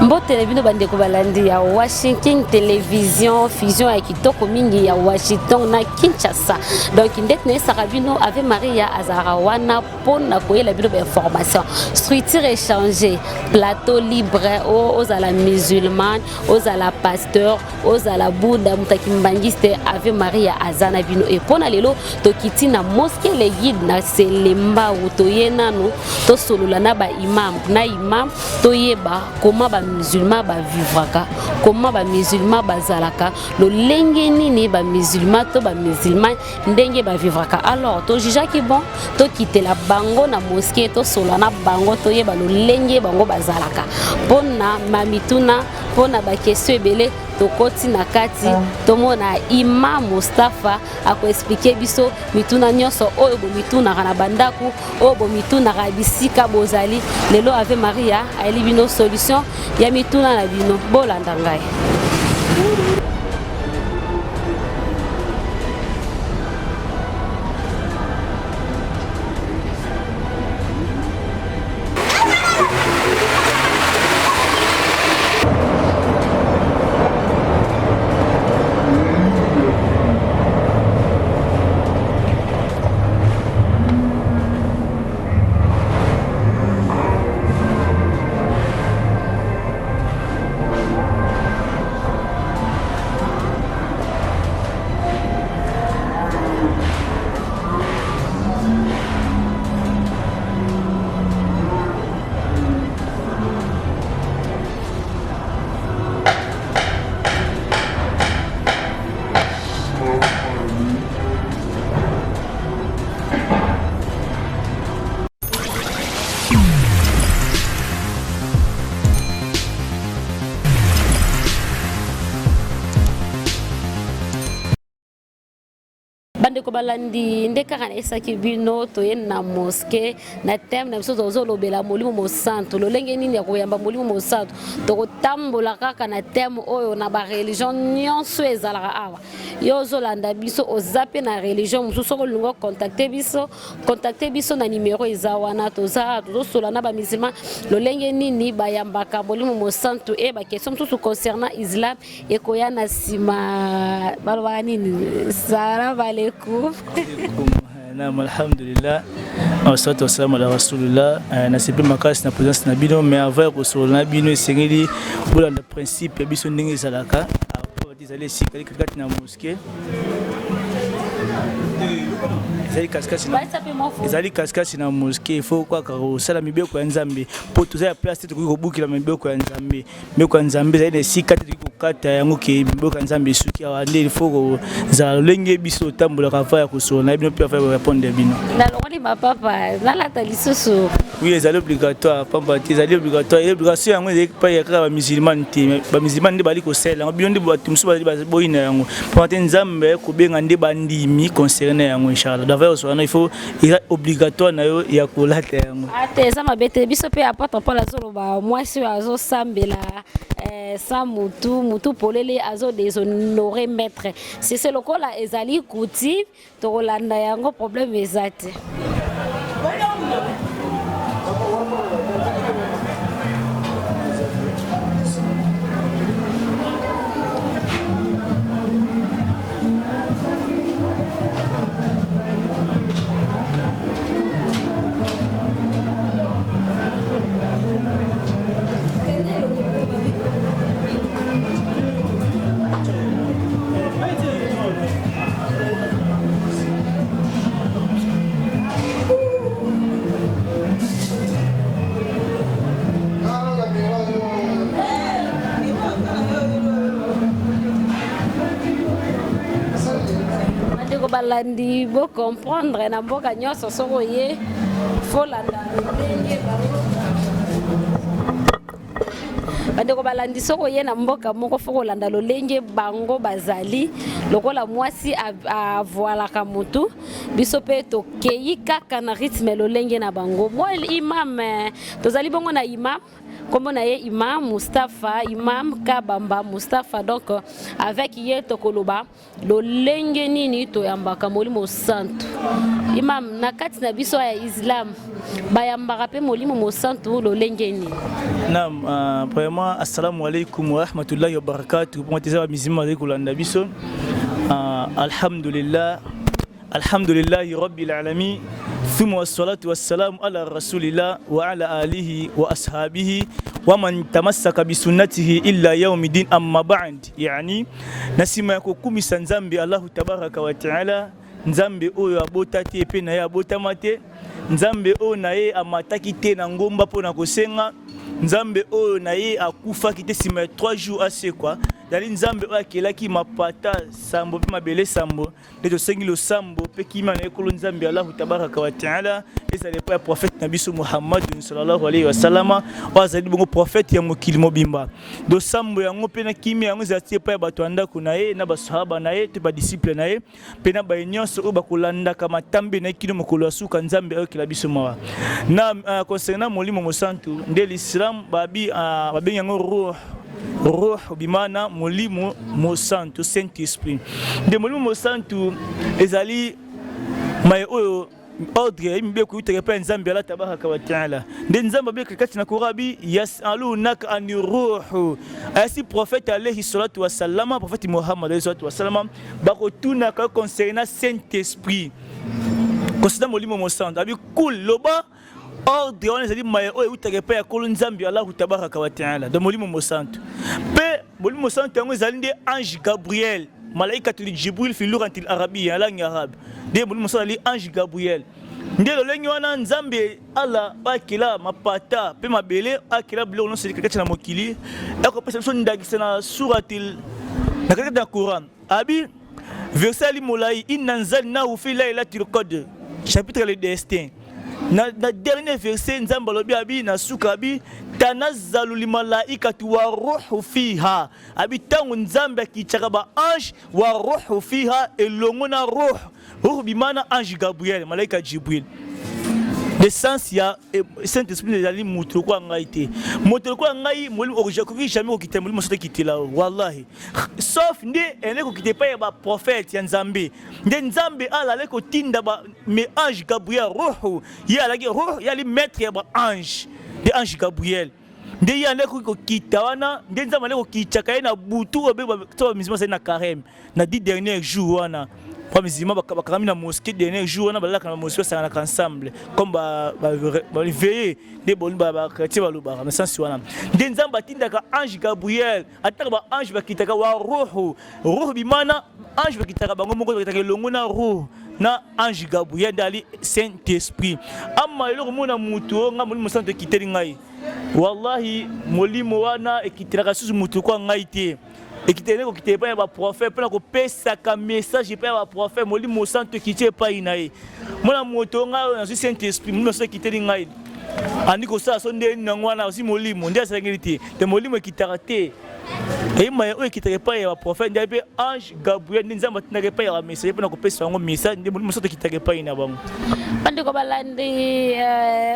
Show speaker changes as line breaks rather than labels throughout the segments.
Mbote na bino bandeko balandi ya Washington Television Fusion ya kitoko mingi ya Washington na Kinshasa. Donc ndet ne sarabino avec Maria Azarawana pona koyela bino ba information. Structure échangée, plateau libre aux à la musulmane, aux à la pasteur, aux à la Bouddha mutakimbangiste avec Maria Azana bino et pona lelo to kitina mosquée les guides na selemba utoyena no to solola na ba imam na imam toyeba comment ba musulman ba vivraka, comment ba musulman ba zalaka, lo lenge nini ba musulman to ba musulman ndenge ba vivraka. Alors to jija ki bon to quitter la bango na mosquée to solana bango to yeba lo lenge bango ba zalaka. Pona mamituna pona ba question ebele to koti na kati to mona Imam Mustafa ako expliquer biso mituna nyonso oyo bo mituna kana bandaku oyo bo mituna ka bisika bozali lelo Ave Maria ali bino solution ya mituna na bino bolanda ngai. Bandeko balandi ndeka kana esaki bino to na mosquée na thème na biso zo lobela molimo mo santo lo lenge nini ya koyamba molimo mo santo to kotambola kaka na thème oyo na ba religion nyonso ezalaka awa yo zo landa biso ozape na religion mususu ko lungo contacter biso na numéro ezawana to za to sola na ba musulman lo lenge nini bayambaka molimo mo santo e ba question mususu concernant islam e koyana sima balwa nini sara vale
Naam, alhamdulillah. Wassalatu wassalamu ala rasulillah. Nasipi makasi na présence na bino mais avant ko so na bino sengeli bolanda principe biso ndenge ezalaka après bazali sikali kati na mosquée. Ezali kaskasi na mosquée il faut quoi sala mibeko ya nzambe po tozala place te ko bukila mibeko ya nzambe mibeko ya nzambe ezali sika te ko kata yango ke mibeko ya nzambe suki awande il faut ko za lenge biso tambola ka fa ya ko so na bino pe fa répondre bino
na lokoli ba papa na la talisusu
oui ezali obligatoire pamba ezali obligatoire et obligation yango ezali pa ya ka ba musulman te ba musulman ndi bali ko sela bino ndi batu musu bali boyina yango po te nzambe ko benga ndi bandimi concerné yango inchallah d'avoir il faut obligatoire na yo ya kolata yango
ate za mabete biso pe apata pa la zolo ba mwasi azo sambela sa mutu polele azo déshonorer maître c'est le kola ezali coutive to kolanda yango problème ezate balandi bo comprendre na mboka nyonso soko ye folanda ndenge bandeko balandi soko ye na mboka moko foko landa lolenge bango bazali lokola mwasi avoilaka mutu biso pe to keyi kaka na rythme lolenge na bango mo imam tozali bongo na imam comme on a Imam Mustafa, Imam Kabamba Mustafa, donc avec Yeto Koloba, le Lengeni to Yambaka Molimo Santo. Imam Nakati na biso ya Islam, Bayambaka pe Molimo Santo, le Lengeni.
Nam, vraiment, assalamu alaikum wa rahmatullahi wa barakatuh. Pour moi, tes amis musulmans, Kolanda biso. Alhamdulillah, alhamdulillahi rabbil alamin. ثم والصلاة والسلام على رسول الله وعلى آله وأصحابه ومن تمسك بسنته إلا يوم الدين أما بعد يعني نسمع كوكومي سنزامبي الله تبارك وتعالى نزامبي أو يابوتا تي بينا يابوتا ماتي نزامبي أو ناي أماتاكي تي نانغومبا بونا كوسينغا نزامبي أو ناي أكوفا كي تسمع 3 jours assez quoi dali nzambe oyo akelaki mapata sambo mpe mabele sambo nde tosengi losambo mpe kima na ekolo nzambe allahu tabaraka wa taala ezala epai ya prophète na biso muhammadun sallallahu alaihi wasalama oyo azali bongo prophète ya mokili mobimba losambo yango mpe na kimi yango ezala ti epai ya bato ya ndako na ye na basahaba na ye to badisiple na ye mpe na baye nyonso oyo bakolandaka matambe na ye kino mokolo ya suka nzambe ayokela biso mawa na concernant molimo mosantu nde l'islam babengi yango ruh bimana molimo mosantu saint esprit de molimo mosantu ezali maye oyo ordre mbe kuyutaka pa nzambe ala tabaraka wa taala de nzambe be kati na kurabi yasalunaka an ruh asi prophète alayhi salatu wassalam prophète Muhammad alayhi salatu wassalam bakotuna ka concernant saint esprit concernant molimo mosantu abi kul loba ordre on ezali maye oyo utaka pa ya kolo nzambe Allahu tabaraka wa taala de molimo mosantu pe molimo mosantu yango ezali nde ange Gabriel malaika tu Jibril fi lugantil arabia langue arabe de molimo mosantu ali ange Gabriel nde lolengi wana nzambe ala bakila mapata pe mabele akila bilo no selika kati na mokili akopesa biso ndagisa na suratil na kati na Quran abi verset ali molai inna anzalnahu fi laylatil qadr chapitre le destin na dernier verset nzambe lobi abi na suka abi tanazzalu limalaikatu wa ruhu fiha abi tangu nzambe akichaka ba ange wa ruhu fiha elongo na ruh bimana ange Gabriel malaika Jibril l'essence ya saint esprit ezali mutu kwa ngai te mutu kwa ngai molimo okoki jamais kokita molimo sote kitela wallahi sauf nde ene kokite pa ya ba prophète ya nzambe nde nzambe ala le kotinda ba me ange Gabriel ruhu ya la ruh ya li maître ya ba ange de ange Gabriel nde ya ndeko kokita wana nde nzambe le kokichaka na butu obe to misima sai na carême na 10 derniers jours wana pas musulman bakami na mosquée dernier jour na balaka na mosquée ça na ensemble comme ba veiller des bon ba chrétien ba lobaka mais sans wana nde nzamba tindaka ange Gabriel ataka ba ange bakitaka wa ruhu bimana ange bakitaka bango moko bakitaka longo na ruhu na ange Gabriel dali saint esprit amma eloko mona mutu nga molimo santo kiteli ngai wallahi molimo wana ekitela susu mutu kwa ngai te et qui tenait qui pas ba prophète pour ko pesa ka message pas ba prophète molimo santo qui tie pas inae mona moto nga na saint esprit molimo santo qui teli ngai ani ko sa so nde nangwana aussi molimo ndia sangilité de molimo qui tarate et maye o qui tele pas ya prophète ndia pe ange Gabriel nzamba tinaka pas ya message pour ko pesa ngo message nde molimo santo qui tele pas ina bango
bande ko balandi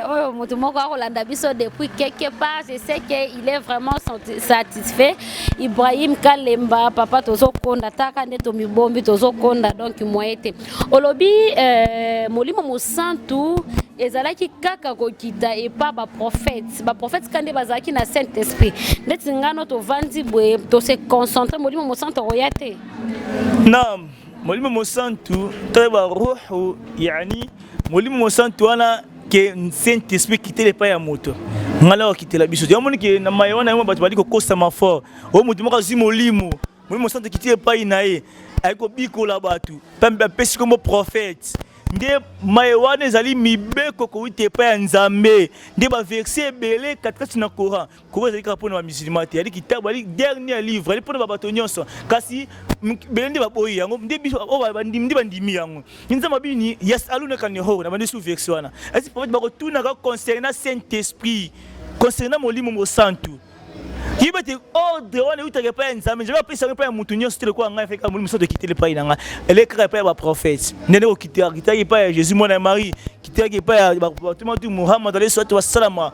oyo mutu moko akolanda biso depuis quelque part je sais que il est vraiment satisfait Ibrahim Kalemba papa tozo konda taka nde to mibombi tozo konda donc moyete olobi molimo mosantu ezalaki kaka kokita et pas ba prophète kande bazaki na saint esprit ndeti ngano to vandi bwe to se concentrer molimo mosantu royate
naam molimo mosantu taba ruhu yani molimo mosantu wana ke saint esprit kitele pa ya moto ngala okitela biso yamoni ke na mayo na bato bali ko kosa mafort o mutu moko zi molimo mosantu kitele pa inae ayiko bikola batu pembe pesi comme prophète nde mayewane ezali mibeko kowite pa ya nzambe nde ba verset belé katikati na Coran ezali kaka mpona ba musulman te yali kitabu ali dernier livre ali mpona bato nyonso kasi belé nde baboyi yango nde biso nde bandimi yango nzambe bini yasalunaka nehoro na bandi sous verset wana asi prophète bakotunaka concernant saint esprit concernant molimo mosantu Kibete ordre wana utaka pa nzambe je vais pesa pa mutu nyonso tele ko ngai feka molimo soto kitele pa inanga ele kaka pa ba prophète nene ko kitaki pa Jésus mwana Marie kitaki pa ba Muhammad alayhi salatu wassalam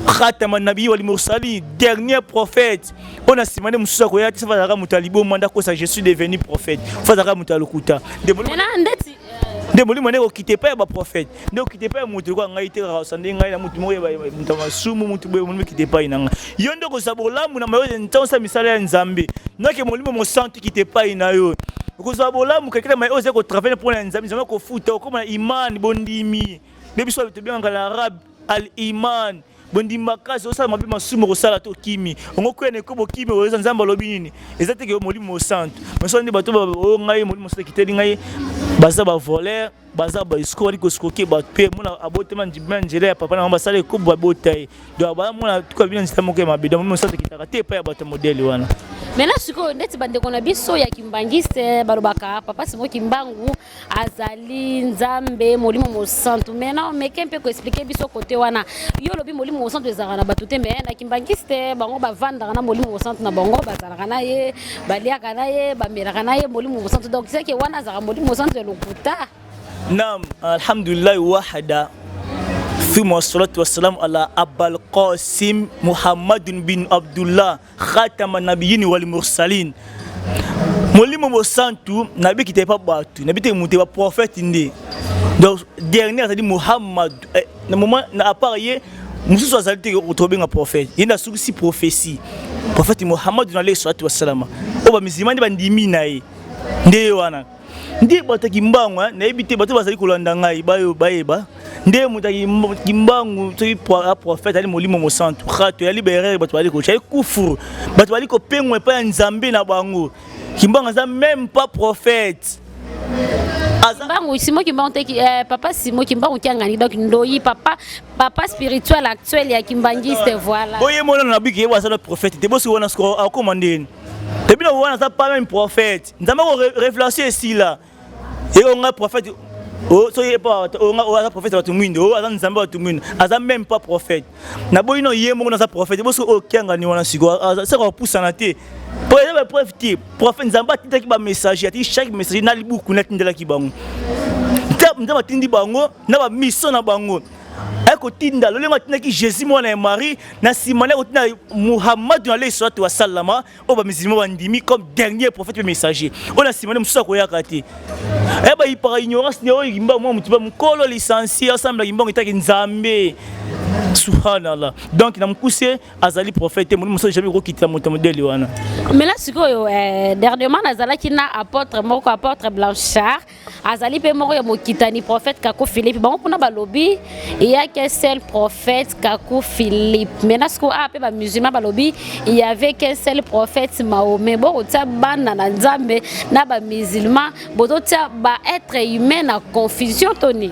khatama nabi wal mursalin, dernier prophète. On a simane mususa ko yati safa zaka mutalibo manda ko sa je suis devenu prophète. Fa zaka mutalukuta. De molimo ne ko quitter pas ba prophète. Ne ko quitter pas mutu ko ngai te ka sande ngai na mutu mo ba mutama sumu mutu boye mo quitter pas inanga. Yondo ko sabola mu na mayo ntonsa misala ya Nzambe. Noke molimo mo santi quitter pas inayo. Ko sabola mu kakela mai oze ko travailler pour la Nzambe, Nzambe ko futa ko na iman bondimi. Debi so te bien ngala arabe al iman. Bondima kazi osala mabe masumu ko sala to kimi. Ongo kwene ko bokimi oza Nzamba lobi nini. Ezate ke molimo santo. Maso ndi bato ba ngai molimo santo kiteli ngai baza ba voler, baza ba escroquer ko escroquer ba pe mona abotema njibanje ya papa na mbasale ko ba botai. Do ba mona tuka bina nzitamo ke mabe molimo santo kitaka te pa ya bato modeli wana.
Mena siko ndeti bande kona biso ya kimbangiste balobaka papa simo kimbangu azali Nzambe molimo mo santo. Mena mekempe ko expliquer biso côté wana. Yo lobi molimo mo santo ezaka na batute me na kimbangiste bango bavanda na molimo mo santo na bango bazalaka na ye baliaka na ye bamelaka na ye molimo mo santo. Donc c'est que wana zaka molimo mo santo lokuta.
Naam, alhamdulillah wahada. ثم الصلاة والسلام على أبا القاسم محمد بن عبد الله خاتم النبيين والمرسلين. Molimo mo santu nabi qui t'est pas battu, nabi t'es monté pas prophète indi. Donc dernier c'est dit Muhammad. Na moment na appareil musu azalite ko tobe nga prophète. Yenda suki prophétie. Prophète Muhammad alayhi salatu wassalam. Oba mizimani bandimi nae. Nde wana. Ndi bataki mbangwa na ebite bato bazali kolanda ngai bayo bayeba. Nde mutaki kimbangu to prophète ali molimo mo santu khato ya libérer bato bali ko chay kufuru bato bali ko pengwe pa Nzambe na bango kimbanga za même pas prophète
Kimbangu simo kimbangu te papa simo kimbangu kiangani donc ndoyi papa spirituel actuel ya kimbangiste voilà
oye mona na biki wa sa prophète te bosi wana sko a commandé te bino wana sa pas même prophète Nzambe ko réfléchir ici là et on a prophète. Oh, so pas on prophète wa tumuindo, azan Nzamba wa tumuindo, azan même pas prophète. Na boino yemo na sa prophète, boso o kianga ni wana sigo, ça ko poussa na te. Pour les prophète, prophète Nzamba tindaki ba message, ati chaque message na libuku na tindela ki bango. Nzamba tindi bango, na ba mission na bango. Eko tinda lo lengo tindaki Jésus mwana Marie, na simane ko tinda Muhammad alayhi salatu wasallama, o ba musulman bandimi comme dernier prophète messager. On a simane musa ko yakati. Eba ipara ignorance ne oyi ngimba mo mutiba mukolo licencié ensemble ngimba itaki Nzambe. Subhanallah. Donc na mukuse azali prophète mo musa jamais ko kitila moto modeli wana.
Mais là sikoyo dernièrement azalaki na apôtre moko apôtre Blanchard azali pe moko ya mokitani prophète Kako Philippe bango pona balobi il y a qu'un seul prophète Kako Philippe. Mais là siko a pe ba musulman balobi il y avait qu'un seul prophète Mahomet. Bon tia bana na Nzambe na ba musulman boto tia ba être humain na confusion toni.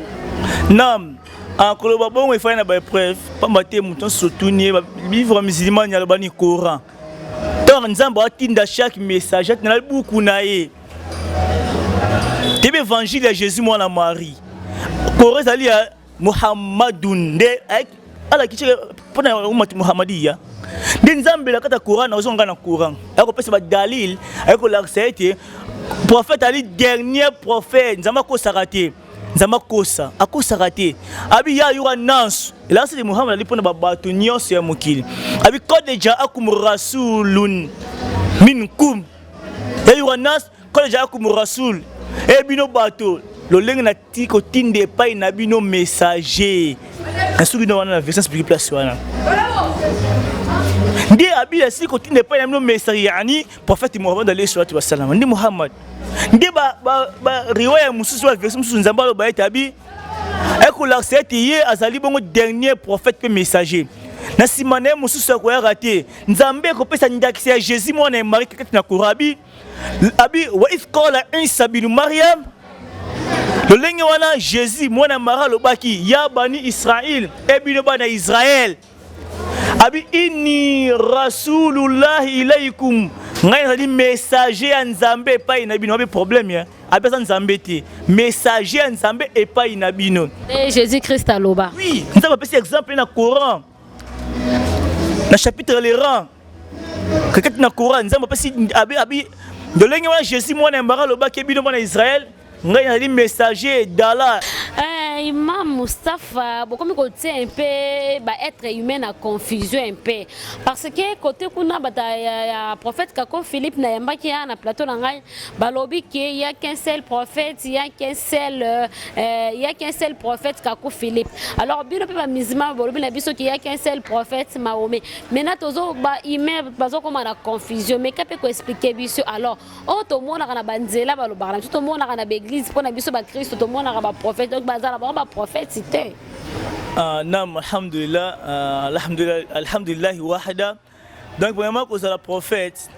Non. En Koloba bon il faut na ba preuve pas mater mouton soutuni vivre musulman ya bani Coran. Donc Nzambe atinda chaque message na beaucoup nae. Tebe évangile ya Jésus mwana Marie. Coran zali ya Muhammadun de ala kiche pona umati Muhammadiya. De Nzambe la kata Coran na ozonga na Coran. Ako pesa ba dalil, ako la saite prophète ali dernier prophète Nzamba ko sarate. Nzamba kosa akosarate abi ya yura nas ila c'est Muhammad ali pona ba bato nyonso ya mokili abi qad ja'akum rasulun minkum ya yura nas qad ja'akum rasul e bino bato lo lenga na tiko tinde pa na bino messager na suki no wana version explique place wana ndi abi ya siko tinde pa na bino messager yani prophète Muhammad alayhi salatu wassalam ndi Muhammad ndi ba riwaya mususu wa version mususu Nzamba lo ba etabi eko la seti ye azali bongo dernier prophète pe messager na simane mususu ko ya raté Nzambe ko pesa ndakisi ya Jésus mwana Marie kati na Korabi abi wa if qala Isa bin Maryam lo lengi wana Jésus mwana Marie lo baki ya bani Israël e bino bana Israël abi inni rasulullah ilaykum ngai zali messager ya Nzambe pa ina bino ba problème ya abesa Nzambe te messager ya Nzambe e pa ina bino
Jésus Christ aloba
oui Nzambe pesa exemple na Coran na chapitre les rangs kakati na Coran Nzambe pesa abi dolenge wa Jésus mwana mbara loba ke bino mwana Israël ngai zali messager d'Allah
Imam Moustapha, comme côté un peu être humain à confusion un peu parce que côté kuna bata prophète kako Philippe na yamba qui a na plateau nangai balobi qu'il y a qu'un seul prophète, il y a qu'un seul prophète kako Philippe. Alors bino pe ba musulman balobi na biso qu'il y a qu'un seul prophète Mahomet. Maintenant tozo ba humain bazo comme na confusion mais qu'ape ko expliquer biso alors oh to mona kana banzela balobara to mona kana ba église pour na biso ba Christ to mona kana ba prophète donc bazala ba prophète cité.
Nam alhamdulillah wahda. Donc vraiment que c'est la prophète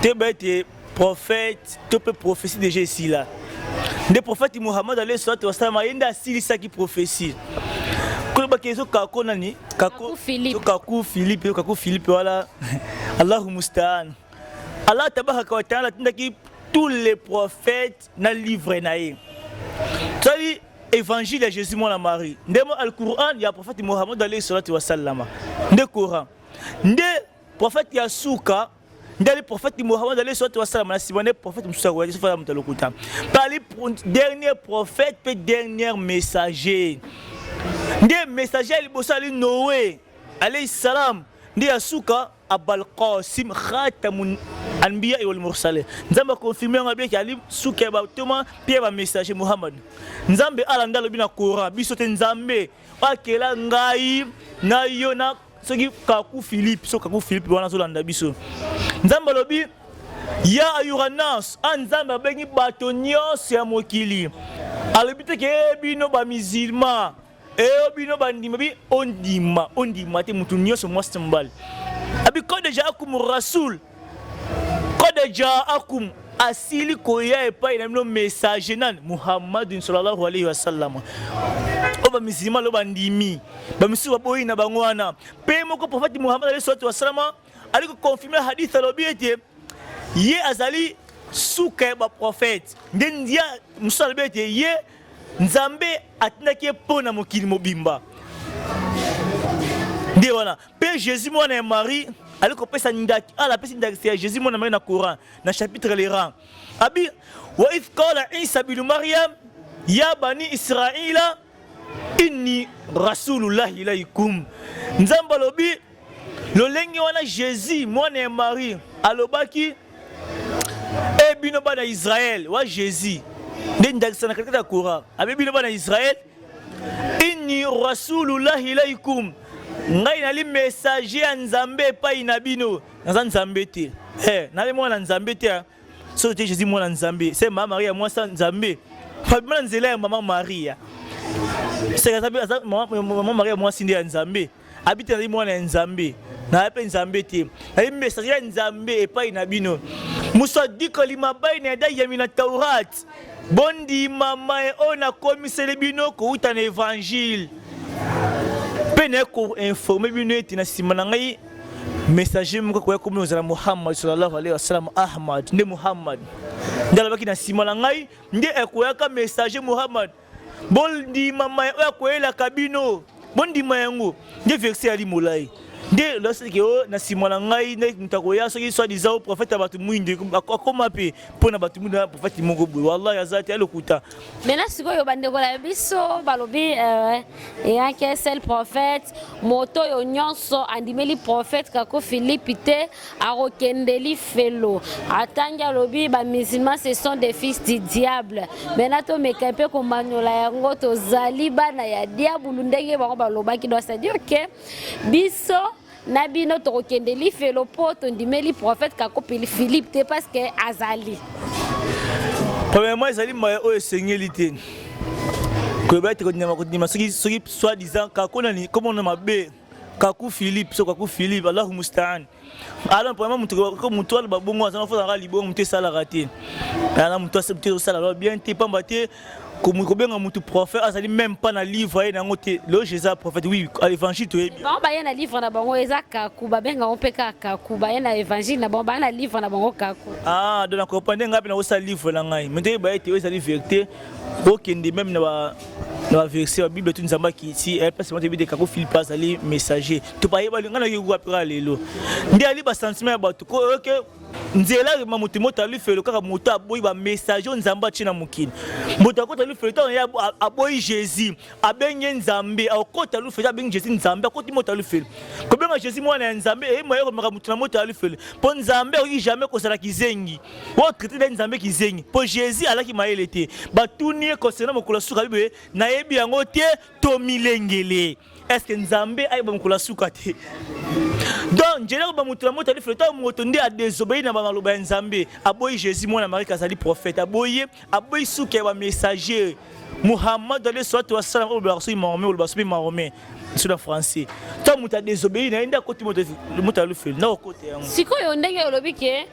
tu es prophète tu peux prophétie déjà ici là des prophètes Muhammad alayhi salatu wasallam yenda silisa qui prophétie ko ba kezo kako nani kako Philippe wala Allahu musta'an Allah tabaraka wa ta'ala tindaki tous les prophètes na livre naé tali évangile de Jésus mon Marie ndemo al-Qur'an ya prophète Muhammad alayhi salatu wasallam nde Coran nde prophète Yasuka ndali prophète Muhammad alayhi salatu wasallam na sibone prophète Musa wa Yesu fa mutalokuta parli dernier prophète pe dernier messager nde messager libosali Noé alayhi salam nde Yasuka abal qasim khatamun anbiya wal mursalin nzamba confirmer ngabe ki ali suke ba tuma pie ba messager Muhammad nzambe ala ndalo bina Coran biso te nzambe akela ngai na yo na soki kaku Philippe wana zolanda biso nzamba lobi ya ayuranas anzamba bengi bato nyos ya mokili alobi te ke bino ba musulman bino ba ndima bi ondima te mutu nyos mo stambal abi ko deja akum rasul ko deja akum asili koya epai na mino message nan Muhammadin sallallahu alaihi wasallam oba musulman lo bandimi ba misu ba boyi na bangwana pe moko prophète Muhammad alayhi wasallam ali ko confirmer hadith alobiete ye azali suka ba prophète ndendia musalbete ye nzambe atindaki pona mokili mobimba nde wana pe Jésus mwana Marie ali ko pesa ndaki ala pesa ndaki c'est Jésus mwana Marie na Coran na chapitre les rangs abi wa if qala Isa bin Maryam ya bani Israila inni rasulullah ilaykum nzamba lobi lolengi wana Jésus mwana Marie alobaki bino bana Israël wa Jésus nde ndakisa na katika Coran abi bino bana Israël inni rasulullah ilaykum ngai nali messager ya nzambe epai na bino naza nzambe te nali mwana nzambe te so te Jésus mwana nzambe c'est mama Maria mwasa nzambe fabima nzela ya mama Maria c'est ça mama Maria mwasi nde ya nzambe habite nali mwana nzambe na ape nzambe te nali messager ya nzambe epai na bino musadiko limabai na da yamina Taurat bondi mama ona komisele bino ko uta na évangile pene ko informer bino eti na simana ngai messager moko ko yakomi ozala Muhammad sallallahu alaihi wasallam Ahmad nde Muhammad ndala baki na simana ngai nde ekoyaka messager Muhammad bondi mama yakoyela kabino bondi mayango nde verset ali molai nde lorsque na simana ngai ne mtakoya soki soit disant prophète abatu mwinde akoma pe pona batu mwinde prophète moko boy wallahi azati alokuta
maintenant sikoyo bandeko la biso balobi ya ke seul prophète moto yo nyonso andimeli prophète kako Philippe te arokendeli felo atanga lobi ba musulmans ce sont des fils du diable maintenant to mekape ko manyola yango to zali bana ya diable ndenge ba balobaki do c'est dire que biso nabino to kendeli felo poto ndimeli prophète kako Philippe te parce que azali
premièrement azali maya o esengeli te ko ba te ko ndima soki soit disant kako nani comment on mabe kako Philippe so kako Philippe Allahu musta'an alors premièrement mutu al babongo azana fo za libongo mutu sala raté ana mutu sala bien te pamba te comme benga mutu prophète azali même pas na livre et na ngote le Jésus prophète oui l'évangile to yebi
ba ya na livre na bango ezaka ku ba benga opeka ka ku ba ya na évangile na ba na livre na bango kaku
donc na comprendre ngapi na osa livre na ngai mais ba ete ezali vérité okende même na ba dans la verset la Bible tout nzamba qui ici elle passe monter Kako Philippe ali messager to pa yeba ngana ki kwa lelo ndi ali ba sentiment ba to ko que nzela ma moto ali felo kaka moto aboyi ba messager nzamba china mukini moto akota ali felo to ya aboyi Jésus abenye nzambe akota ali felo abenye Jésus nzambe akoti moto ali felo ko benga Jésus mwana nzambe e moyo ko moto na moto ali felo po nzambe oki jamais ko sala kizengi wo traiter nzambe kizengi po Jésus alaki maele te ba tunie concernant mokolo suka bibe na yebi yango te to milengele est-ce que nzambe ayeba mokolo suka te donc njela ba mutu na moto ali felo to moto ndi a désobéir na ba maloba ya nzambe aboyi Jésus mwana Marie kazali prophète aboyi suka ba messager Muhammad alayhi salatu wassalam ou barso Mahomet ou barso Mahomet sur le français toi muta désobéir na inda côté moto ali felo na côté yango
sikoyo ndenge olobi ke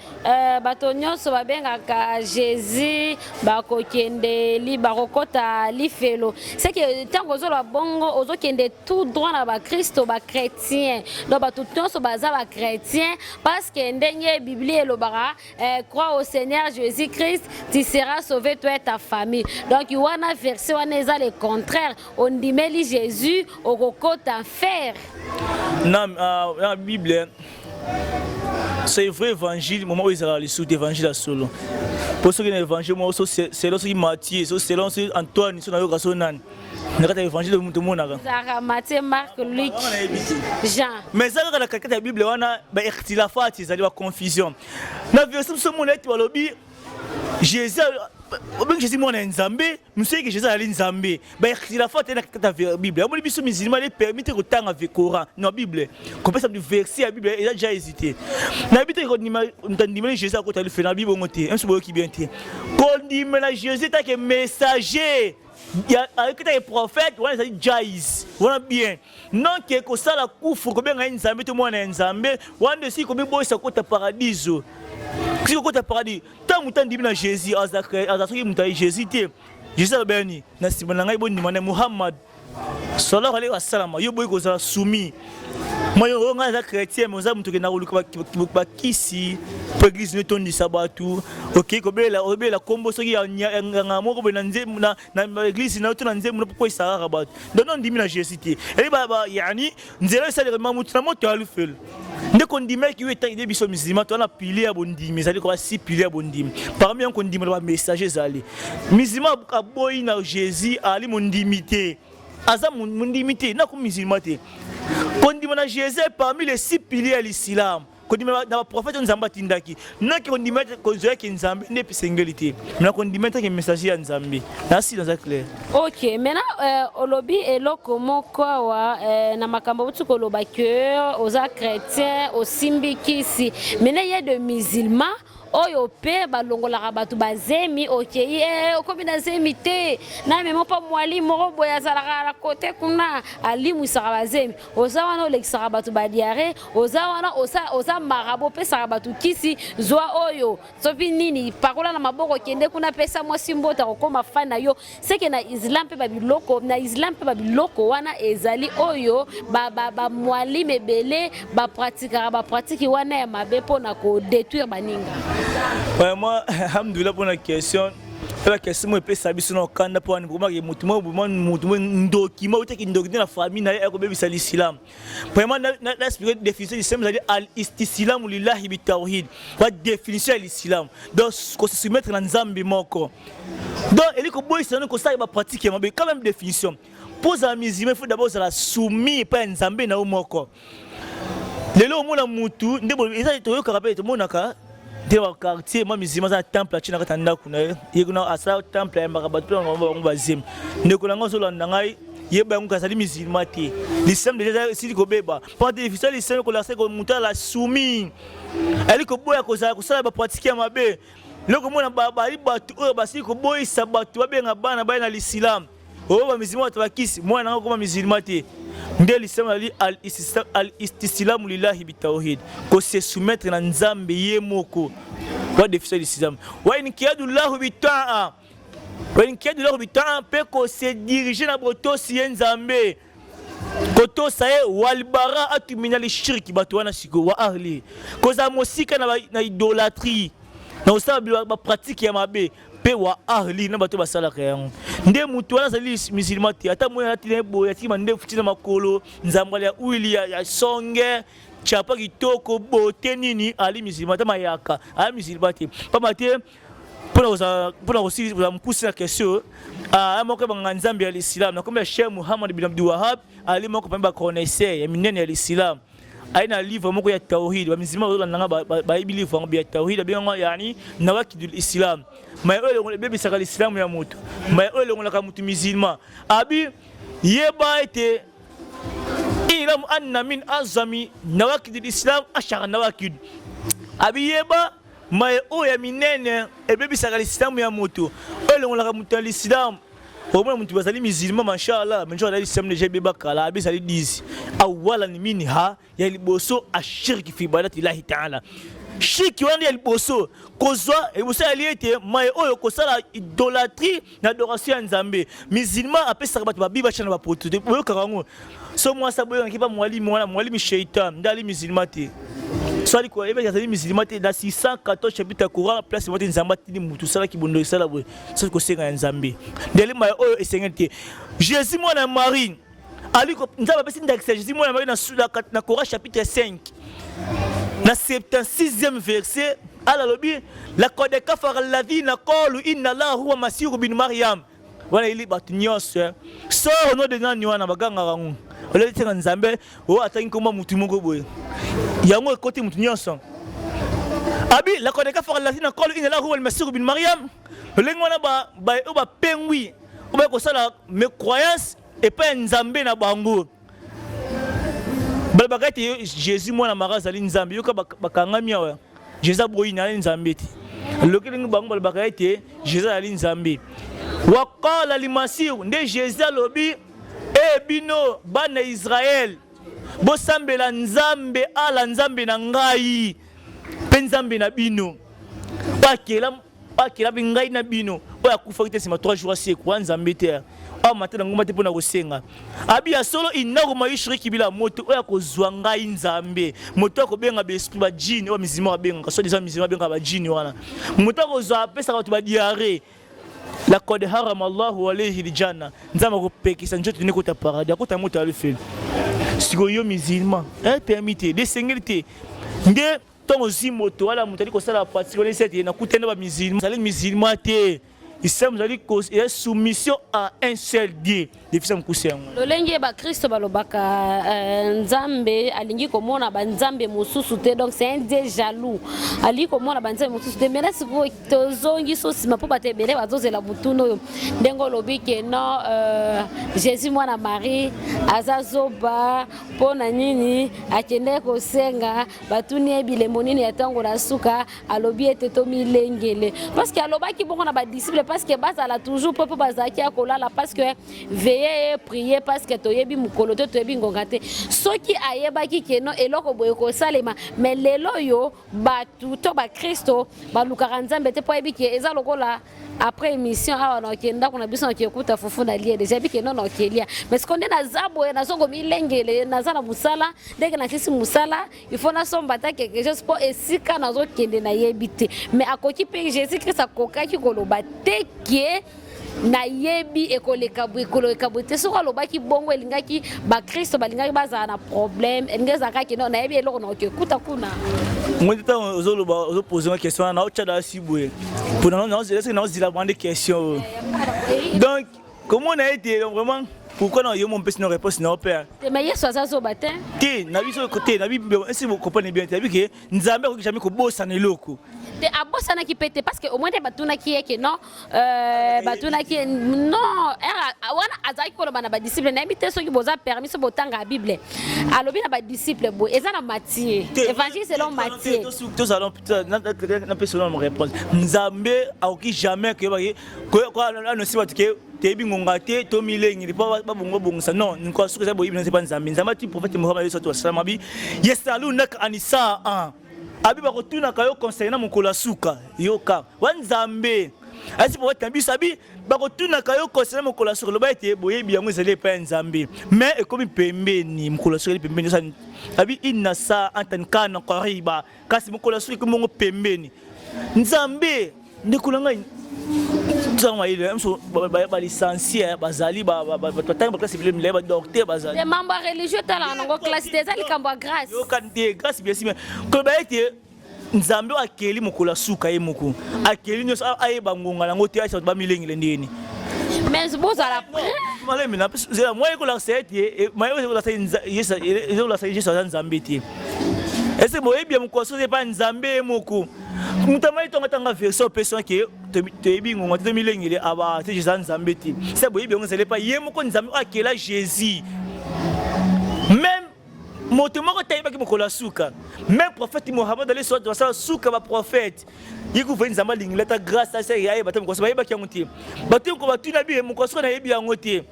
bato nyonso babengaka Jésus bakokende li bakokota li felo c'est que tant ozolo bongo ozokende tout droit na ba Kristo ba chrétien donc bato nyonso baza ba chrétien parce que ndenge Bible elobaka crois au Seigneur Jésus-Christ tu seras sauvé toi et ta famille donc wana verset wana eza le contraire on dimeli Jésus okokota faire
non la Bible c'est vrai évangile moment où ils allaient sous évangile à solo pour ceux qui n'ont évangile moi c'est là qui Matthieu c'est là Antoine c'est là que nan nakata évangile de tout monde
Zara Matthieu Marc Luc Jean
mais ça quand la kakata Bible wana ba ikhtilafat ils allaient ba confusion na verset ce monde est lobby Jésus obeng Jésus mwana nzambe monsieur que Jésus ali nzambe ba ikhtilafat na kakata Bible amoni biso musulman les permettre ko tanga avec Coran non Bible comme ça du verset la Bible il a déjà hésité na bité ko ndimeli Jésus akota le fait na Bible ngote un sobo ki bien te ko ndimela Jésus ta que messager avec les prophètes on a dit jais voilà bien non que ko sala kufu ko benga nzambe to mwana nzambe wande si ko bibo sa kota paradiso si ko kota paradis tant mutan ndimela Jésus azaki mutai Jésus te Jésus abeni na simana ngai boni mana Muhammad sallallahu alaihi wasallam yo boy ko za soumis moyo nga za chrétien mo za mutu ke na koluka ba kisi pour église ne tondi sabatu OK ko bela kombo soki ya ngamo ko bena nzemu na église na to na nzemu ko isara ba donc on dimina Jésus te et ba yani nzela ça le mamutu na moto alu fel nde ko ndime ki weta ide biso musulman to na pilier ya bondimi zali ko si pilier ya bondimi parmi on ko ndime ba messager zali musulman ka boyi na Jésus ali mondimité aza mondimité na ko musulman te kondima na Jésus parmi les 6 piliers de l'islam kondima na prophète nzamba tindaki na ki kondima ko zoya ki nzambe ne pisengeli na kondima ta ki messager ya nzambe na si dans clair
OK maintenant olobi eloko moko wa na makambo butu ko loba que aux chrétiens au simbikisi maintenant il y a de musulmans oyo pe balongolaka bato bazemi okei okomi na zemi te na memo pa mwalimu moko boye azalaka na kote kuna alimwisaka bazemi oza wana olekisaka bato badiare oza wana oza marabo opesaka bato kisi zwa oyo soki nini pakola na maboko kende kuna pesa mwasi mbota kokoma fani na yo seke na islam mpe babiloko wana ezali oyo bamwalimu ebele bapratiki wana ya mabe mpona kodétruire baninga.
Ouais, moi, alhamdoulilah pour la question. La question est plus sabiso no kanda pour un moment que mutumo ndokima utaki ndokina na famille na yako bebi sali islam. Vraiment la définition d'islam c'est al istislamu lillahi bi tawhid. Quoi définition de l'islam. Donc ko se soumettre na nzambe moko. Donc eliko boy c'est ko ça ba pratique mais quand même définition. Pour les musulmans il faut d'abord la soumis pas nzambe na moko. Lelo mona mutu ndebo eza to yo karapé to monaka de wa quartier ma musulman za temple china katanda kuna yeguna asa temple ya makabato ngomba ngobazim ndeko ngo solo ndangai yeba ngo kasali musulman te l'islam déjà si ko beba pas difficile l'islam ko la se ko muta la soumis ali ko boya ko sala ba pratiquer mabe loko mona bali batu o basi ko boy sabatu babenga bana na l'islam o ba musulman tabakisi mwana ngo ko musulman te nde l'islam ali al istislamu lillahi bitawhid ko se soumettre na nzambe yemoko wa définition l'islam wa in kiyadu lahu bitaa pe ko se diriger na botosi nzambe koto saye walbara atumina li shirki batu wana siko wa ahli ko za mosika na idolâtrie na osaba ba pratique ya mabe pe wa ahli na bato basalaka yango nde mutu wana azali musulman te ata moya ati na boya ati mande futi na makolo nzambala ya uili ya songe chapa kitoko bote nini ali musulman ta mayaka ali musulman te pamba te pona aussi vous me pousser la question moko banga nzambe ya l'islam na comme Cheikh Muhammad bin Abdul Wahhab ali moko pamba connaisseur ya minene ya l'islam aina livre moko ya tawhid ba musulman ola nanga ba livre ngo ya tawhid ba yani nawakidul islam mais eux le bébé saka l'islam ya mutu mais eux le ngolaka mutu musulman abi yeba ete ilam anna min azami nawakidul islam ashara nawakid abi yeba mais eux ya minene e bébé saka l'islam ya mutu eux le ngolaka mutu l'islam au moins mutu bazali musulman machallah mais jola l'islam de jebe bakala abi sali 10 awala ni minha ya liboso ashirki fi ibadati llahi ta'ala shiki wana ya liboso kozwa liboso ya liete mai oyo kosala idolatrie na adoration ya nzambe musulman apesaka bato babiba chana ba prototype boyo karango so moi sa boyo nkipa mwalimu shaitan ndali musulman te swali kwa ebe yazali musulman te da 614 chapitre Coran place mote nzamba tini mutu sala kibondo sala boyo so ko senga ya nzambe ndeli mai oyo esengete Jésus mwana Marie aliko nzamba pesi ndakisa Jésus mwana Marie na Coran chapitre 5 na 76e verset ala lobi la qad kafara alladhina qalu inna allaha huwa masihu bin maryam wana ili batunyose so no de nani wana baganga rangu ole tsenga nzambe o atangi koma mutu moko boye yango ekoti mutu nyonso abi la qad kafara alladhina qalu inna allaha huwa masihu bin maryam lengo wana ba pengwi o ba ko sala mes croyances et pas nzambe na bango balbakati Jésus mwana maraza ali nzambe yoka bakangami awa Jésus boyi na nzambe ti lokeli bango balbakati Jésus ali nzambe waqala limasih nde Jésus lobi e bino bana Israël bosambela nzambe ala nzambe na ngai pe nzambe na bino bakela bingai na bino oya kufa kite sima 3 jours siku wa nzambe te matena ngoma te pona kosenga abi ya solo inako maishiriki bila moto oya kozwa ngai nzambe moto akobenga be esprit ba jini o mizima abenga so déjà mizima benga ba jini wana moto akozwa pesa bato ba diarrhée la qad harama Allahu alayhi aljanna nzama ko pekisa njoto ne kota paradis akota moto alifel siko yo mizima permité de sengilité nde tongo zimoto wala moto ali ko sala partie sete na kutenda ba mizima sali mizima te Islam zali cause et soumission à un seul Dieu. Defisa mkusengo.
Lolenge ba Kristo balobaka nzambe alingi komona ba nzambe mususu te donc c'est un Dieu jaloux. Ali komona ba nzambe mususu te mais là c'est pour tozongi so sima po batebele bazozela butuno yo. Ndengo lobike no Jésus mwana Marie azazoba pona nini akende kosenga batuni ebile monini yatango na suka alobi eteto milengele parce que alobaki bongo na ba disciple parce que bazala toujours peuple bazaki akolala parce que veiller prier parce que toyebi mukolo to toyebi ngongate soki ayebaki keno eloko boye ko salema mais lelo yo batu to ba Kristo ba lukaka nzambe te po yebi ke eza lokola après émission awa na kenda kuna biso na kikuta fufu na lie déjà bi ke non okelia mais ce qu'on est na zabo na zongo milengele na zana musala dès na kisi musala il faut na somba ta quelque chose pour esika na zo kende na yebite mais akoki pe Jésus Christ akokaki koloba teke na yebi ekoleka buite so alobaki bongo elingaki ba Kristo balingaki baza na problème elingeza kaki non na yebi eloko na okekuta kuna
moi temps ozo poser une question na ochada sibwe pour non est-ce que non zila prendre question donc comment on a été vraiment pourquoi non yo mon pèse no réponse non père
mais yeso azazo batin
ti na biso côté na bi est-ce que vous comprenez bien tu as vu que nzambe ko jamais ko bossa na eloko
te abosa na kipete parce que au moins batuna ki yeke non batuna ki non wana azaki ko bana ba disciple na bité so ki boza permis so botanga bible alobi na ba disciple bo eza na Matthieu évangile selon Matthieu
tous allons na personne me répondre nzambe aoki jamais que ko annoncer ba que tebi ngonga te to milengi pa babongo bongisa non nko suka za boyibi na sepa nzambe nzambe ti prophète Muhammad sallallahu alaihi wasallam abi yesalu nak anisa abi ba kotuna kayo conseiller na mukolo suka yoka wanzambe asi po tambiso abi ba kotuna kayo conseiller na mukolo suka loba ete boyebi yango ezali pa nzambe mais ekomi pembeni mukolo suka pembeni sa abi inna sa antan kana qariba kasi mukolo suka komongo pembeni nzambe ndekulanga licencié bazali classe docteur bazali
les membres religieux tala nango classe des ali kambo grâce
yo kan te grâce bien si mais ko ba ete nzambe akeli mokula suka ye moko akeli nyo aye bangonga nango te acha ba milengile ndeni
mais bozala
malé mina zela moi ko la sete moi ko la sete yesa la sete yesa nzambe te ese boye bien moko so pas nzambe moko mutamai tonga tanga version person que te bingo te milengile aba te yesa nzambe te c'est boye bien on sait pas ye moko nzambe akela Jésus même moto moko tayiba ki moko la suka même prophète Mohammed alayhi salatu wa sallam suka ba prophète yiku veni nzambe lingileta grâce à ça yaye batam ko sabayeba ki ngote batem ko batuna bi moko so na yebi ngote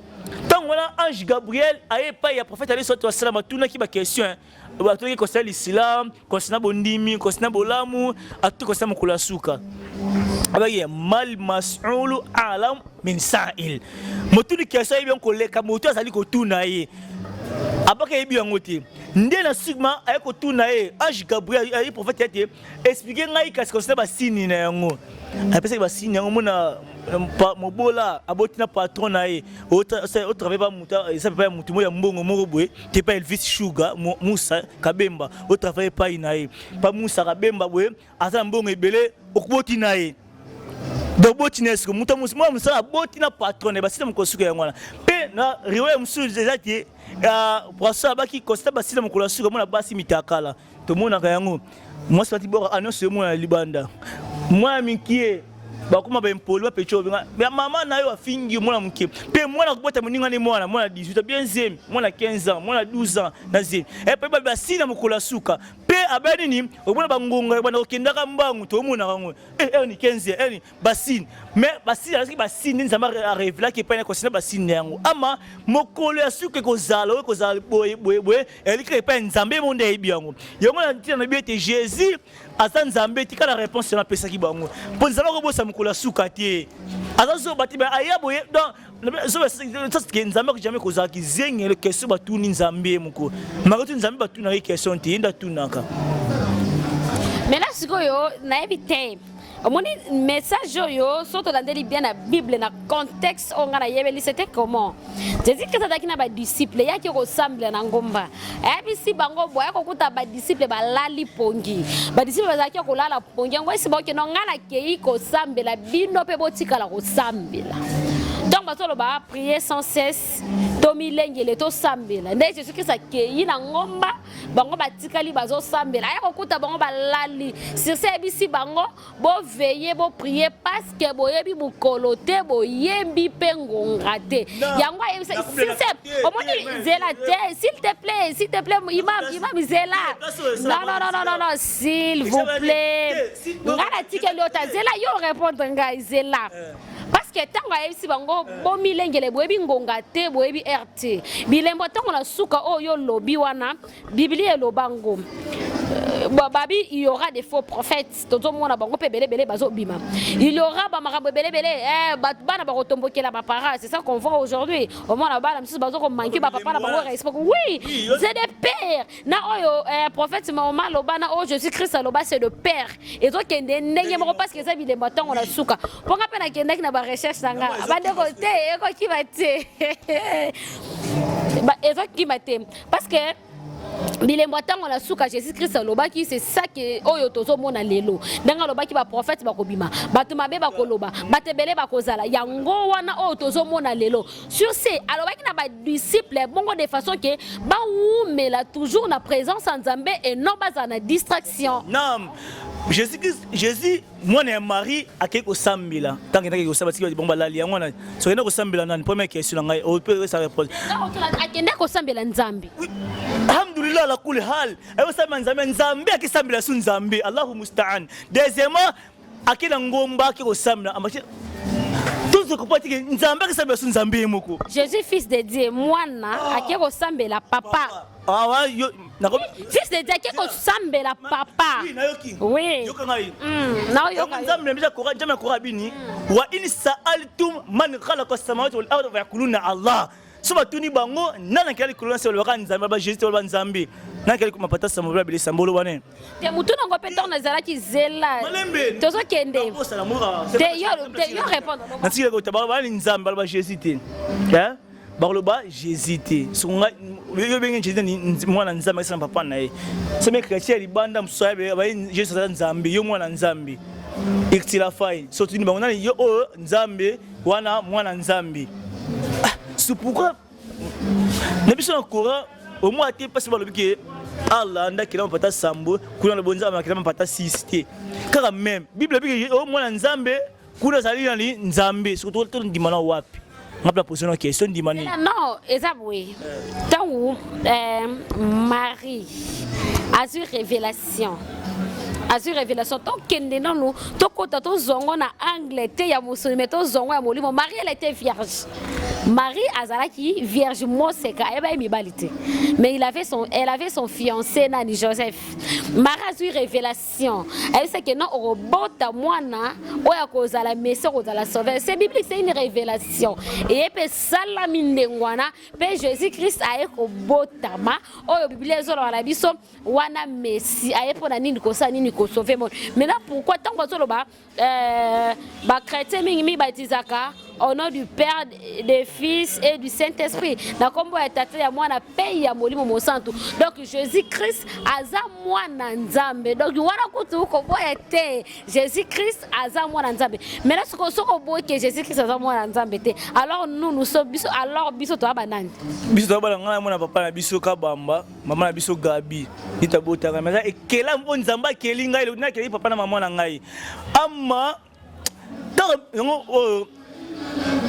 tant wala ange Gabriel aye pa ya prophète alayhi salatu wa sallam atuna ki ba question batuna ki concernant l'islam concernant bondimi concernant bolamu atu concernant moko la suka abaye mal mas'ul alam min sa'il motuni question yebi ko leka moto azali ko tuna ye abaka yebi ngote ndé na sigma ayeko tuna ye ange Gabriel ayi prophète ete expliquer ngai kasi concernant ba signe na yango apesa ba signe yango mona mobola abotina patron na ye au travail ba muta ça peut pas mutu mo ya mbongo moko boye te pas Elvis Sugar Musa Kabemba au travail pas na ye pas Musa Kabemba boye asa mbongo ebele okuboti na ye donc botina est-ce que muta musa abotina patron ba sina mkosuka yango na pe na riwe musu déjà qui pour ça baki constat basila mokolo suka mona basi mitakala to mona kayango moi c'est bora annonce moi libanda moi minkie bakuma ba impolo ba pecho ba mama na yo afingi mona mkie pe mona kubota muninga ni mwana 18 bien zemi mwana 15 ans mwana 12 ans na zemi e pe basila mokolo suka pe abani ni obona bangonga bana okendaka mbangu to mona kango ni 15 ni basine mais basine aski basine nzamba révéler que pas concernant basine yango ama mokolo ya suka kozala boye elika pas nzambe monde ebiango yango na ntina na biete Jésus asa nzambe tika la réponse na pesa ki bango po nzamba ko bosa mokolo suka te asa zo batiba aya boye donc zo ça que nzamba ko jamais kozala ki zengi le question batuni nzambe moko makotu nzambe batuna question te inda tunaka
mais là sikoyo na ebite omoni message yo soto landeli bien la Bible na contexte on ngana yebeli c'était comment Jésus que ça na ba disciple yaki ko semble na ngomba ebisi bango boya ko kuta ba disciple ba lali pongi ba disciple bazaki ko lala pongi ngo isi boke no ngana kei ko semble la bino pe botika la ko semble donc basolo ba prier sans cesse tomilengele to sambela nde Jésus Christ akei na ngomba bango batikali bazo sambela ya kokuta bango balali sur ce bisi bango bo veiller bo prier parce que boyebi mukolote boyembi pengonga te yango s'il te plaît imam zela non s'il vous plaît ngana tikeli ota zela yo répondre ngai zela parce que tango ayebisi bango bomilengele boyebi ngonga te boyebi RT bilembo tango na suka oyo lobi wana Biblia elobango babi il y aura des faux prophètes toto mona bango pe belebele bazo bima il y aura ba makambo belebele bana ba kotombokela ba para c'est ça qu'on voit aujourd'hui au mona bana msusu bazo ko manquer ba papa na bango respect oui c'est des pères na oyo prophète Mahoma lobana oh Jésus Christ loba c'est le père et donc kende ndenge moko parce que ça bilembo tango na suka ponga pe na kende na ba recherche nanga ba de côté eko ki bate ba eko ki bate parce que bilembo tango na suka Jésus Christ lobaki c'est ça que oyo tozo mona lelo ndanga lobaki ba prophète bakobima batu mabe bakoloba batebele bakozala yango wana oyo tozo mona lelo sur ce alobaki na ba disciple bongo de façon que ba umela toujours na présence en Nzambe et non pas na distraction.
Non Jésus moi na Marie akeko sambila tant que nakeko sabati bon balali yango na so ena ko sambila na première question ngai o peut sa réponse
akenda ko sambila Nzambe
alhamdulillah la kul hal ayo sambila Nzambe akisambila su Nzambe Allahu musta'an deuxièmement akina ngomba akeko sambila amachi tout ce que peut dire Nzambe akisambila su Nzambe moko
Jésus fils de Dieu mwana akeko sambila papa fils de Dieu akeko sambela papa oui non yoka
Nzambe mbija kora jamia kora bini wa in sa'altum man khalaqa as-samawati wal arda fa yaquluna Allah so batuni bango nana kali kolona se loka nzambe ba Jésus ba nzambe nana kali kuma pata sambola bele sambolo wane
te mutu ngo petor na zala ki zela tozo kende te yo répondre
na tsike ko tabala ba nzambe ba Jésus te hein baloba Jésus te songa yo bengi Jésus ni mwana nzambe sana papa na ye sema chrétien libanda msoyabe ba Jésus za nzambe yo mwana nzambe ikitila fai so tuni bango nani yo nzambe wana mwana nzambe c'est pourquoi ne biso na courant au moins te parce que Allah nda kila mpata sambo kuna le bonza makila mpata siste kaka même bible bi au moins nzambe kuna zali nani nzambe surtout to ndimana wapi ngapla poser une question ndimani
non ezabwe tant Marie a eu révélation tant que nous tokota to zongo na Angleterre ya musulman to zongo ya molimo Marie elle était vierge Marie azalaki vierge moseka eba mibalite mais elle avait son fiancé nani Joseph Marie a eu révélation elle sait que non robota mwana oya kozala messie kozala sauveur c'est biblique c'est une révélation et pe salami ndengwana pe Jésus Christ aye kobotama oyo biblia ezolo la biso wana messie aye pona nini kosa nini sauver monde. Maintenant pourquoi tant que ba chrétien mingi batizaka au nom du Père, du Fils et du Saint-Esprit. Na kombo ya tata ya mwana pe ya molimo mosantu. Donc Jésus Christ aza mwana nzambe. Donc wana kutu ko boya te Jésus Christ aza mwana nzambe. Maintenant ce qu'on soko boye que Jésus Christ aza mwana nzambe te. Alors nous sommes biso alors biso to abanani. Biso
to abana mwana papa na biso kabamba, maman na biso Gabi. Itabota mais ekela mpo nzamba kelinga ile na keli papa na maman na ngai. Amma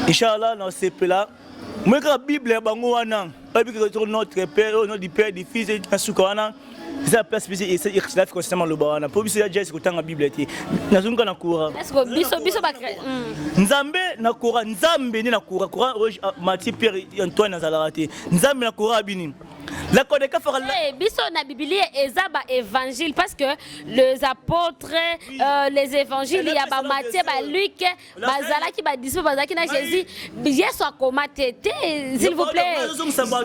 Inch'Allah, dans ce pays-là, moi, la Bible, notre Père, au nom du Père, du Fils et du Saint-Esprit, c'est la place spéciale et c'est la concernant le Barana. Pour biso déjà c'est la Bible ti. Nazunga na courant. Est-ce que biso ba Nzambe na courant, Nzambe ni na courant, courant Matthieu Pierre Antoine Nazarate. Nzambe na courant abini. La Kodeka fera la
biso na Bible ezaba évangile parce que les apôtres les évangiles il y a ba Matthieu ba Luc ba Zalaki ba disciples ba Zaki na Jésus Yesu akomate s'il vous plaît.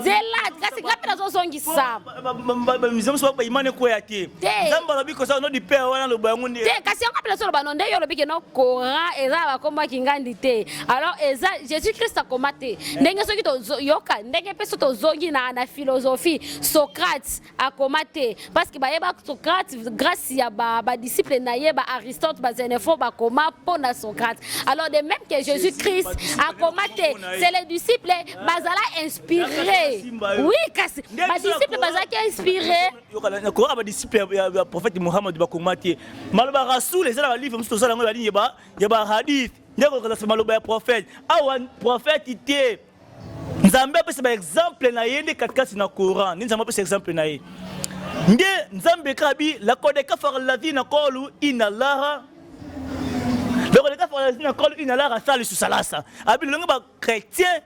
Zela kasi ngapi nazo songi sa.
Ba imane ko yake. Nzamba lobi ko sa no di père wana lo bango ndi.
Te kasi ngapi nazo lo banonde yo lobi ke no Coran ezaba komba kingandi te. Alors eza Jésus Christ akomate. Ndenge soki to yoka ndenge peso to zongi na philosophie Socrate a commaté parce que bayeba Socrate grâce à ba disciple naïeba Aristote ba Xénophon ba coma pour Socrate. Alors de même que Jésus Christ a commaté c'est les disciples bazala inspiré. Oui kasi ba disciple bazala inspiré.
Ko ba disciple ya prophète Mohammed ba commaté. Maloba rasoul les ala livre musto sala ngba yeba yeba hadith. Ndeko ko maloba ya prophète. Awa prophète ité Nzambe pese ba exemple na yende katikati na Coran. Nzambe pese exemple na ye. Nde Nzambe kabi la kodeka far ladina qalu inna Allah. La kodeka far ladina qalu inna Allah salisu salasa. Abi longa ba chrétien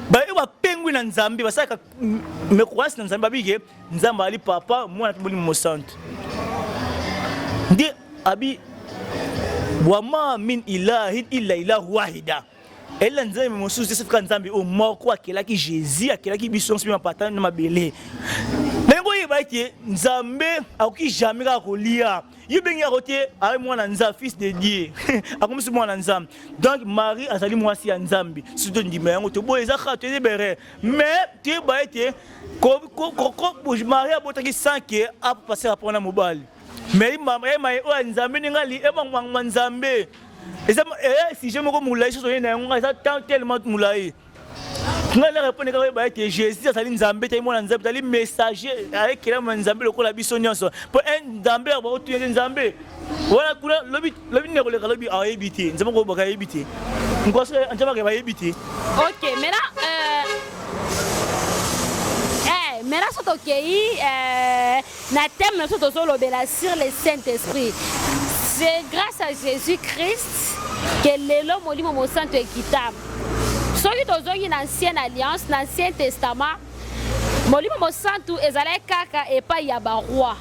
ba ba pengwi na Nzambe basaka me croise na Nzambe abige Nzambe ali papa mwana tubuli mosantu. Nde abi wama min ilahin illa ilahu wahida. Elle a dit mon souci c'est quand Nzambe au mort quoi qu'elle a qui Jésus a qui biso sur ma patane na mabele. Mais boye ba ki Nzambe a qui jamais ka kolia. Yo bengi akote avec moi na Nzambe fils de Dieu. A comme si moi na Nzambe. Donc Marie a sali moi si Nzambe. Surtout ndi mais to boye za khato de bere. Mais tu ba été ko Marie a botaki sans que a passer à prendre mobile. Mais Marie o Nzambe ningali e bangwa Nzambe. Et ça, si je me moulay, je suis tellement moulay. Quand elle répond que Jésus a dit Nzambe, tu es mon Nzambe, tu es messager avec qui est mon Nzambe, le coup la bisognoso. Pour un Nzambe, on va tuer Nzambe. Voilà, le bin ne le lobby a évité. Nous avons pas évité. Nous pensons qu'on va éviter.
Ok, maintenant. Maintenant, ce qui est na thème nous sommes sur le Saint-Esprit. C'est grâce à Jésus-Christ que l'homme molimo mo santo équitable. Soki tozongi na ancienne alliance, l'Ancien Testament, molimo mo santo ezalaki kaka epai ya ba roi.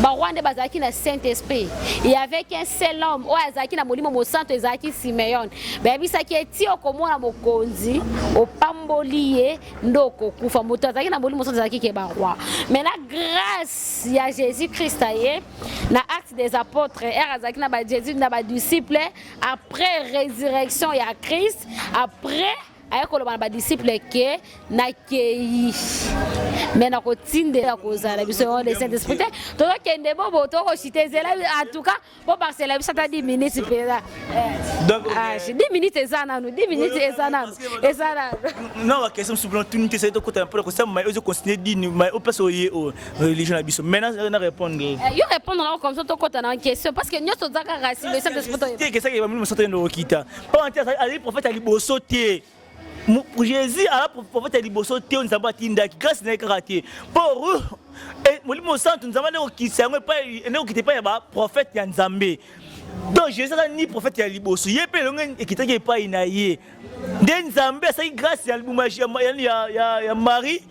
Barwande bazaki na Saint-Esprit. Il y avait qu'un seul homme, o azaki na molimo mo santo ezaki Simeon. Ben bisaki eti okomona mokonzi, opamboliye ndoko kufa moto azaki na molimo santo ezaki ke barwa. Mais la grâce ya Jésus-Christ aye na acte des apôtres, azaki na ba Jésus na ba disciples après résurrection ya Christ, après ayekoloba ba disciple ke nakei mais na kotinde na kozala biso de Saint-Esprit to kende bobo to ko chitezela en tout cas bo parcela biso ta 10 minutes pela donc 10 minutes ezana no 10 minutes ezana
non la question sur l'opportunité c'est de côté pour que ça mais je continue dire mais au place au religion na biso maintenant na répondre
yo répondre comme ça to côté na question parce que nyoso zaka racine le Saint-Esprit
que ça qui va me sortir no kita pas entier ali prophète ali bosoté Jésus a la prophète liboso te on zamba tinda grâce na karaté pour et molimo santo nzamba ne okisa ngwe pa ne okite pa ya ba prophète ya nzambe donc Jésus ni prophète ya liboso yepe longe ekitaki pa ina ye nde nzambe sa grâce ya libumaji ya Marie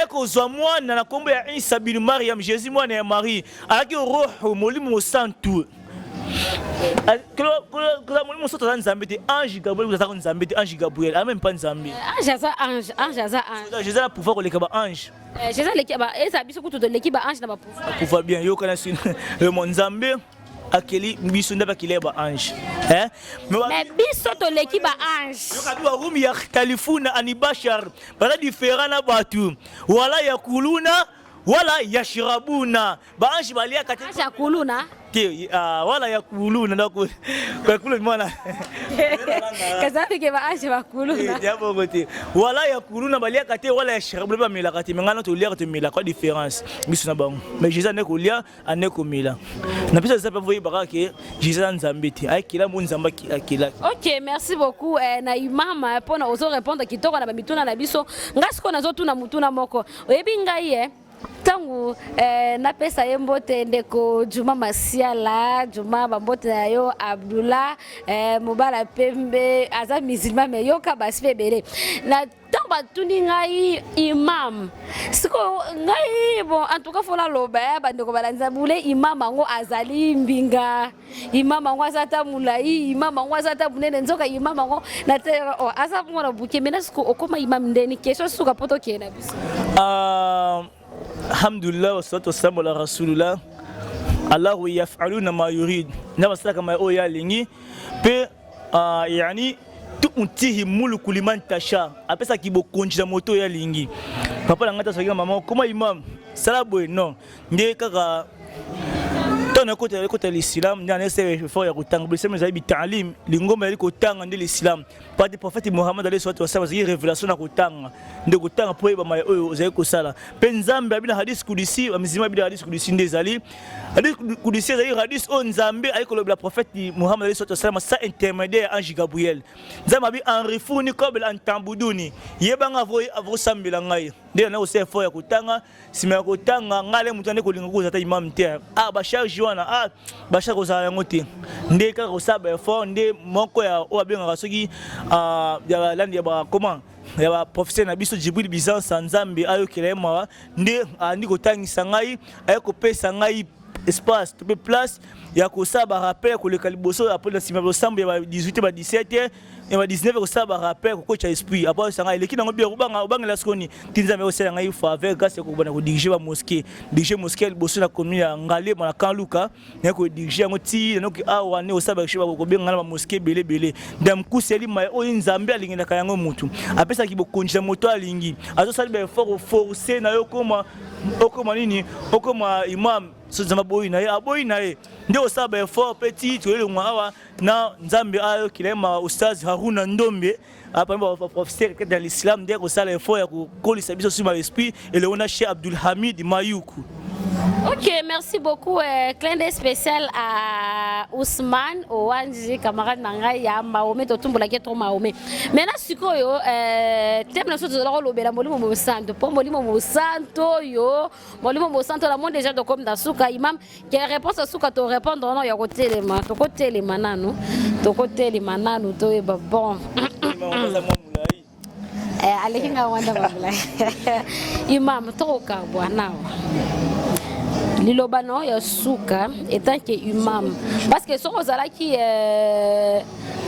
eko zwa mwana na kombo ya Isa bin Mariam Jésus mwana ya Marie alaki roho molimo santo Quand on sort dans Zambie, ange Gabriel, vous avez Zambie, ange Gabriel, même pas Zambie.
Ange,
Jésus a pouvoir que les ange.
Jésus l'équipe, et ça biso kuto de l'équipe ange n'a pas pouvoir.
Pouvoir bien, yo kana sur le monde Zambie. Akeli biso ndaba kileba ange
mais biso to l'équipe ange
yo kadwa room ya California anibashar bala différent na batu wala ya kuluna wala yashirabuna baanji balia kati
ya kuluna
ke wala ya kuluna ndako kwa kuluna mwana
kazafi ke baanji bakuluna
ya bogote wala ya kuluna balia kati wala yashirabuna ba mila kati ngana to lire to mila quoi différence biso na bango mais Jésus ne ko lia ane ko mila na pisa ça peut voyer baraka Jésus nzambiti ay kila mo nzamba akila.
OK, merci beaucoup na imama pona ozo répondre kitoko na bamituna na biso ngasiko nazo tuna mutuna moko oyebi ngai tangu napesa ye mbote ndeko Juma Masiala Juma bambote na yo Abdullah Mobala Pembe aza musulman me yoka baspe bele na tamba tuni ngai imam siko ngai bon en tout cas fola loba bandeko balanza bule imam ngo azali mbinga imam ngo azata mulai imam ngo azata bunene nzoka imam ngo na te aza ngona buke mena siko okoma imam ndeni kesho suka poto kena biso
alhamdulillah wassalatu wassalamu ala rasulillah Allahu yaf'aluna ma yurid nabasaka kama oya lingi pe yani tuutihi mulku liman tasha apesa kibokonjira moto ya lingi papa na ngata soki mama koma imam salabo non nde kaka tona côté l'islam ndane se fo ya kutanga bise mezabi ta'lim lingoma ya kutanga ndi l'islam pa de prophète Muhammad alayhi salatu wasallam zi révélation na kutanga nde kutanga po ba mai oyo zai kusala pe nzambe abina hadith kudisi amizima bila hadith kudisi ndezali hadith kudisi zai hadith on nzambe ay ko le prophète Muhammad alayhi salatu wasallam sa intermédiaire ange Gabriel nzambe abi enrifuni kobel antambuduni yebanga avo sambila ngai nde na ose fo ya kutanga sima kutanga ngale mutane ko linga kuzata imam ter ba charge wana basha kozala ngote nde ka kosaba effort nde moko ya obenga soki ya landi ya ba comment ya ba professeur na biso Jibril Bizansa Nzambe ayo kelema nde andi kotangisa ngai ayo kopesa ngai espace to be place ya kosaba rappel ko le kaliboso après la simba sambe ya 18 ba 17 et ba 19 ko saba rappel ko cha esprit après sanga eleki nango bi obanga la skoni tinzambe osela ngai fa avec grâce ko bana ko diriger ba mosquée liboso na commune ya ngale na Kanluka ne ko diriger ngo ti no ki awa ne osaba shiba ko benga na mosquée belé ndam kuseli mai o nzambe alinga kayango mutu apesa ki bokonjia moto alingi azo sali ba forcer na yo koma okoma nini okoma imam so zama boyi na ye aboyi na ye nde osaba effort petit toyele ngwa na nzambe ayo kilema ustaz Haruna Ndombe apa mba professeur dans l'islam nde osala effort ya ko kolisa biso sur l'esprit et le ona Cheikh Abdul Hamid Mayuku.
OK, merci beaucoup. Clin d'œil spécial à Ousmane, Owanji, camarade Nangai, ya Mahomet, Otumbola Keto Mahomet. Maintenant, sikoyo, thème na soto la lobela molimo mo santo, po molimo mo santo yo, molimo mo santo la monde déjà de comme da suka imam, qui réponse à suka to répondre non ya côté les man, to côté les manano, to côté les manano to e bon. Alikinga wanda babla. Imam to ka bwana. lilobano ya suka étant que imam parce que soko zalaki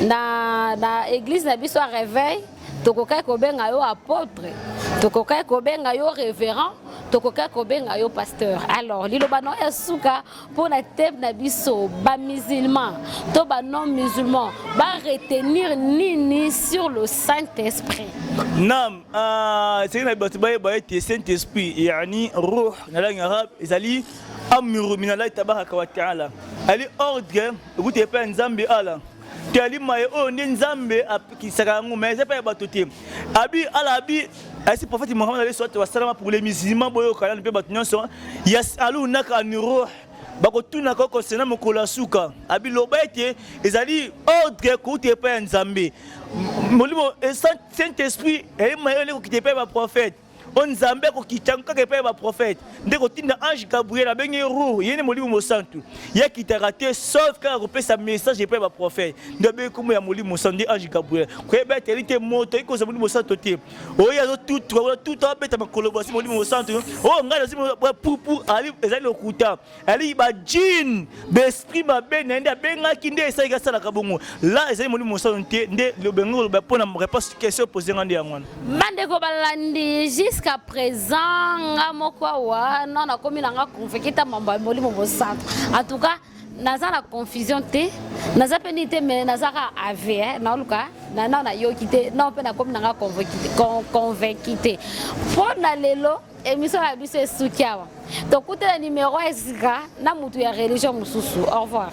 na église na biso réveil tokokai kobenga yo apôtre tokokai kobenga yo révérend tokokai kobenga yo pasteur. Alors lilobano ya suka pour la tête na biso ba musulman to ba non musulman ba retenir nini sur le Saint-Esprit.
Nam c'est une bâtiment ba Saint-Esprit yani ruh na langue arabe ezali amuru minala tabaraka wa taala ali ordre écoutez pas nzambe ala tali maye o nzambe kisaka nguma c'est pas batuti abi ala abi ainsi prophète Mohammed alayhi salatu wa salam pour les musulmans boyo kala pe batunyo so yasaluna ka ruh bakotuna ko concernant mokola suka abi lobete ezali ordre écoutez pas nzambe molimo Saint-Esprit et maye ko kite pas prophète on Nzambe ko kitanga ke pa ba prophète ndeko tinda ange Gabriel abengi ru yene molimo mosantu ya kitarate sauf ka repesa message pa ba prophète ndabe ko ya molimo mosantu ange Gabriel ko eba telite moto iko za molimo mosantu te o ya tout abeta makolobo si molimo mosantu o ngala si pour ali ezali okuta ali ba jin be esprit ma ben nda benga kinde esa ga sala kabongo là ezali molimo mosantu te nde le bengo ba pona réponse question posée ngandi yangwana
mande ko balandi jusqu'à présent ngamokwa wa non na komi nanga konfekita mamba molimo mosantu en tout cas naza na confusion te naza penité mais naza ka ave na luka na yokite non pe na komi nanga convaincité pour na lelo émission ya biso esukiawa tokutela numéro esika na mutu ya religion mususu au revoir.